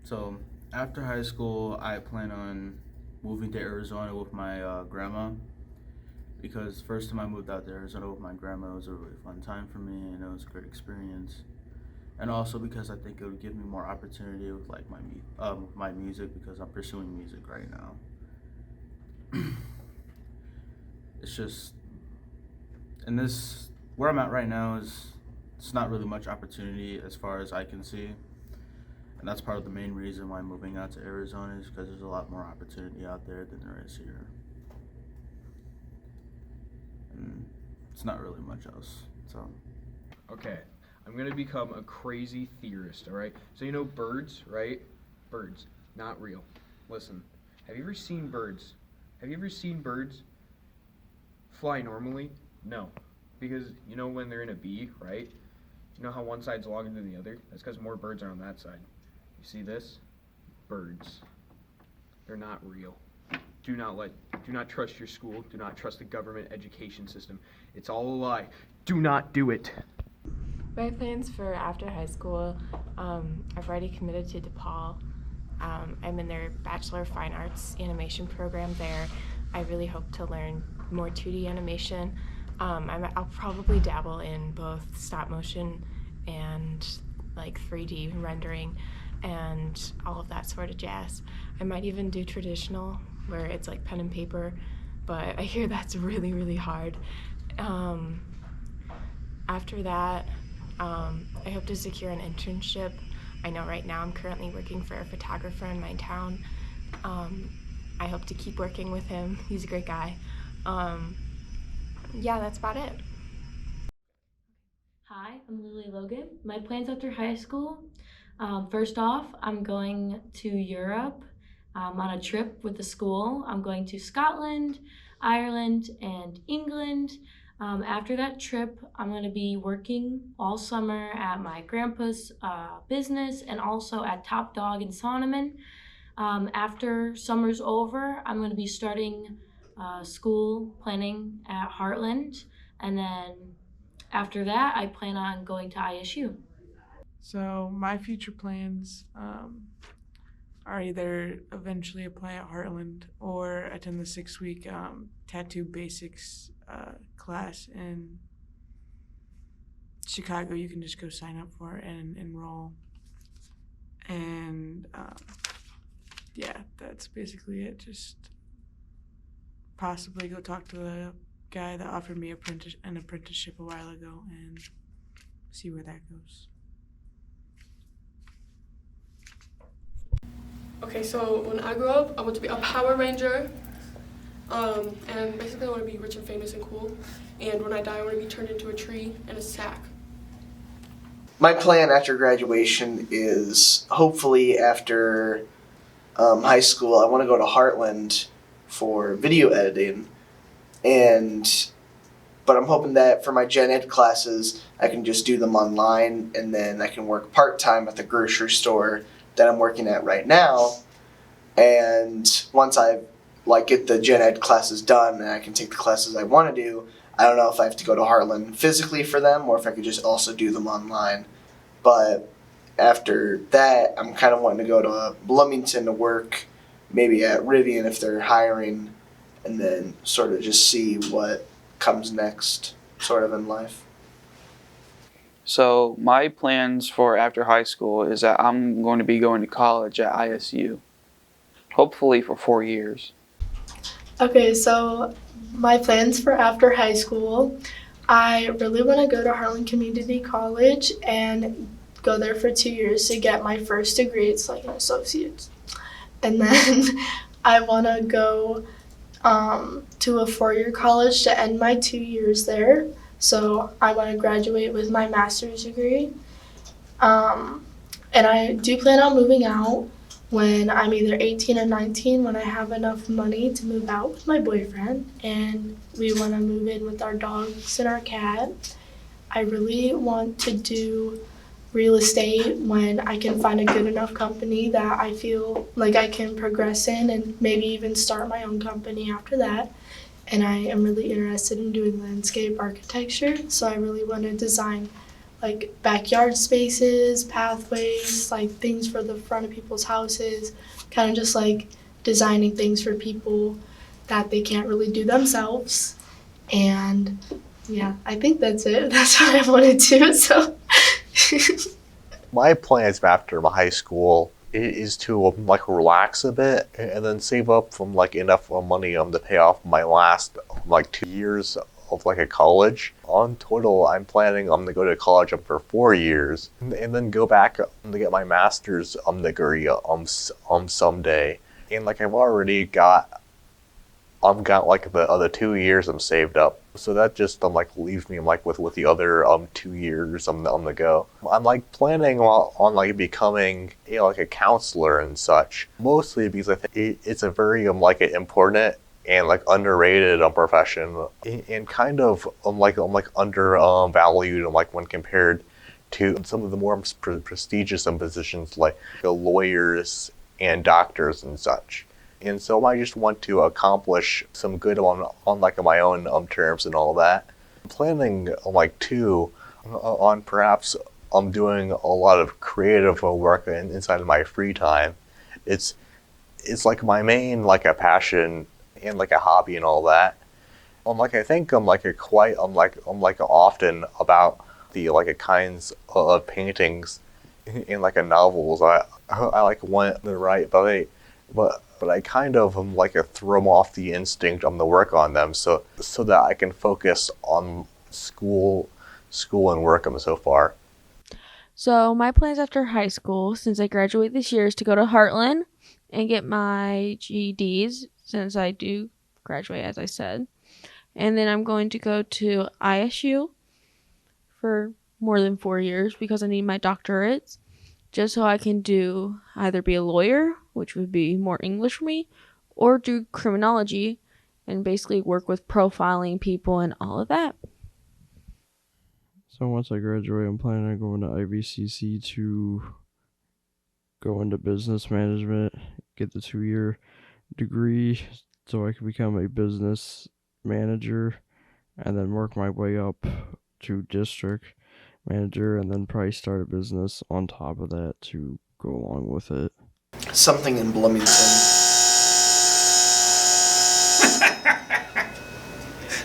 So after high school, I plan on moving to Arizona with my grandma because first time I moved out to Arizona with my grandma, it was a really fun time for me and it was a great experience. And also because I think it would give me more opportunity with like my music because I'm pursuing music right now. It's just in this where I'm at right now is it's not really much opportunity as far as I can see. And that's part of the main reason why I'm moving out to Arizona is because there's a lot more opportunity out there than there is here. And it's not really much else. So Okay, I'm gonna become a crazy theorist, alright? So you know birds, right? Birds, not real. Listen, have you ever seen birds? Have you ever seen birds fly normally? No. Because you know when they're in a bee, right? You know how one side's longer than the other? That's because more birds are on that side. You see this? Birds. They're not real. Do not trust your school. Do not trust the government education system. It's all a lie. Do not do it. My plans for after high school, I've already committed to DePaul. I'm in their Bachelor of Fine Arts animation program there. I really hope to learn more 2D animation. I'll probably dabble in both stop motion and like 3D rendering and all of that sort of jazz. I might even do traditional where it's like pen and paper, but I hear that's really, really hard. After that, I hope to secure an internship. I know right now I'm currently working for a photographer in my town. I hope to keep working with him. He's a great guy. Yeah, that's about it. Hi, I'm Lily Logan. My plans after high school, first off, I'm going to Europe on a trip with the school. I'm going to Scotland, Ireland, and England. After that trip, I'm going to be working all summer at my grandpa's business and also at Top Dog in Sonneman. After summer's over, I'm going to be starting school planning at Heartland, and then after that, I plan on going to ISU. So my future plans are either eventually apply at Heartland or attend the 6-week tattoo basics class in Chicago. You can just go sign up for it and enroll. And yeah, that's basically it. Just possibly go talk to the guy that offered me an apprenticeship a while ago and see where that goes. Okay, so when I grow up, I want to be a Power Ranger, and basically I want to be rich and famous and cool, and when I die I want to be turned into a tree and a sack. My plan after graduation is hopefully after high school, I want to go to Heartland for video editing, but I'm hoping that for my gen ed classes, I can just do them online, and then I can work part-time at the grocery store that I'm working at right now. And once I get the gen ed classes done and I can take the classes I want to do, I don't know if I have to go to Heartland physically for them or if I could just also do them online. But after that, I'm kind of wanting to go to Bloomington to work, maybe at Rivian if they're hiring, and then sort of just see what comes next sort of in life. So my plans for after high school is that I'm going to be going to college at ISU, hopefully for 4 years. Okay, so my plans for after high school, I really want to go to Harlan Community College and go there for 2 years to get my first degree. It's like an associate's. And then I want to go to a 4-year college to end my 2 years there. So I want to graduate with my master's degree. And I do plan on moving out when I'm either 18 or 19, when I have enough money to move out with my boyfriend. And we want to move in with our dogs and our cat. I really want to do real estate when I can find a good enough company that I feel like I can progress in and maybe even start my own company after that. And I am really interested in doing landscape architecture, so I really want to design like backyard spaces, pathways, like things for the front of people's houses, kind of just like designing things for people that they can't really do themselves. And yeah, I think that's it. That's what I want to do. So My plans after my high school is to like relax a bit and then save up from like enough money to pay off my last like 2 years of like a college. On total, I'm planning to go to college for 4 years and then go back to get my master's degree someday. And like I've already got like the other 2 years I'm saved up, so that just like leaves me like with the other 2 years to go. I'm like planning on like becoming like a counselor and such, mostly because I think it's a very like important and like underrated profession and kind of like undervalued like when compared to some of the more prestigious positions like lawyers and doctors and such. And so I just want to accomplish some good on like my own terms and all that. I'm planning like too on perhaps doing a lot of creative work inside of my free time. It's like my main like a passion and like a hobby and all that. Like I think like quite like often about the like kinds of paintings in like a novels I like want to write, but I kind of like throw off the instinct to work on them so that I can focus on school and work so far. So my plans after high school, since I graduate this year, is to go to Heartland and get my GEDs, since I do graduate, as I said. And then I'm going to go to ISU for more than 4 years because I need my doctorates, just so I can do either be a lawyer, which would be more English for me, or do criminology and basically work with profiling people and all of that. So once I graduate, I'm planning on going to IVCC to go into business management, get the 2-year degree so I can become a business manager, and then work my way up to district manager, and then probably start a business on top of that to go along with it. Something in Bloomington.